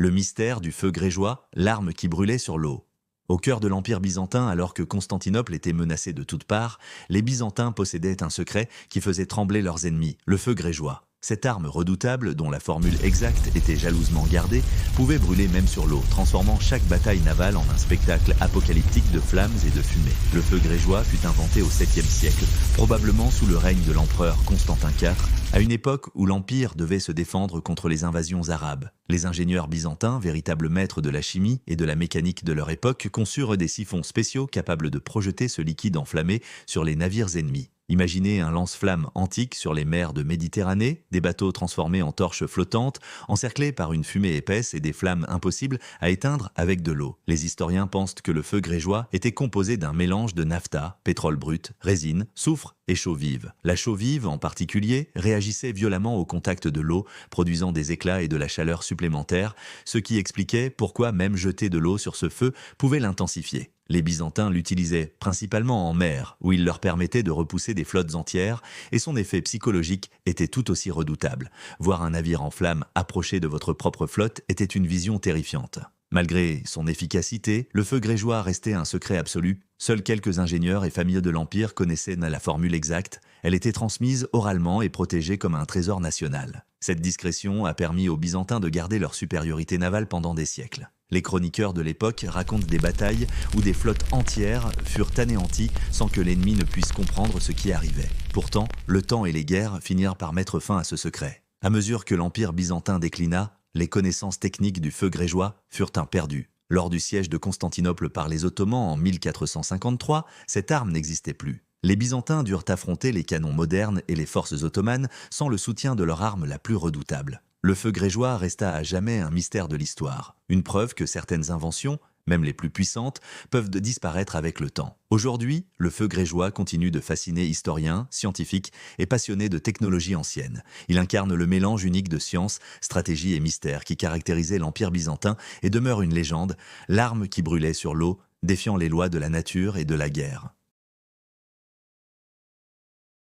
Le mystère du feu grégeois, l'arme qui brûlait sur l'eau. Au cœur de l'Empire byzantin, alors que Constantinople était menacée de toutes parts, les Byzantins possédaient un secret qui faisait trembler leurs ennemis, le feu grégeois. Cette arme redoutable, dont la formule exacte était jalousement gardée, pouvait brûler même sur l'eau, transformant chaque bataille navale en un spectacle apocalyptique de flammes et de fumée. Le feu grégeois fut inventé au 7e siècle, probablement sous le règne de l'empereur Constantin IV, à une époque où l'Empire devait se défendre contre les invasions arabes. Les ingénieurs byzantins, véritables maîtres de la chimie et de la mécanique de leur époque, conçurent des siphons spéciaux capables de projeter ce liquide enflammé sur les navires ennemis. Imaginez un lance-flamme antique sur les mers de Méditerranée, des bateaux transformés en torches flottantes, encerclés par une fumée épaisse et des flammes impossibles à éteindre avec de l'eau. Les historiens pensent que le feu grégeois était composé d'un mélange de naphta, pétrole brut, résine, soufre et chaux vive. La chaux vive, en particulier, réagissait violemment au contact de l'eau, produisant des éclats et de la chaleur supplémentaires, ce qui expliquait pourquoi même jeter de l'eau sur ce feu pouvait l'intensifier. Les Byzantins l'utilisaient principalement en mer, où il leur permettait de repousser des flottes entières, et son effet psychologique était tout aussi redoutable. Voir un navire en flammes approcher de votre propre flotte était une vision terrifiante. Malgré son efficacité, le feu grégeois restait un secret absolu. Seuls quelques ingénieurs et familles de l'Empire connaissaient la formule exacte. Elle était transmise oralement et protégée comme un trésor national. Cette discrétion a permis aux Byzantins de garder leur supériorité navale pendant des siècles. Les chroniqueurs de l'époque racontent des batailles où des flottes entières furent anéanties sans que l'ennemi ne puisse comprendre ce qui arrivait. Pourtant, le temps et les guerres finirent par mettre fin à ce secret. À mesure que l'Empire byzantin déclina, les connaissances techniques du feu grégeois furent perdues. Lors du siège de Constantinople par les Ottomans en 1453, cette arme n'existait plus. Les Byzantins durent affronter les canons modernes et les forces ottomanes sans le soutien de leur arme la plus redoutable. Le feu grégeois resta à jamais un mystère de l'histoire. Une preuve que certaines inventions, même les plus puissantes, peuvent disparaître avec le temps. Aujourd'hui, le feu grégeois continue de fasciner historiens, scientifiques et passionnés de technologies anciennes. Il incarne le mélange unique de science, stratégie et mystère qui caractérisait l'Empire byzantin et demeure une légende, l'arme qui brûlait sur l'eau, défiant les lois de la nature et de la guerre.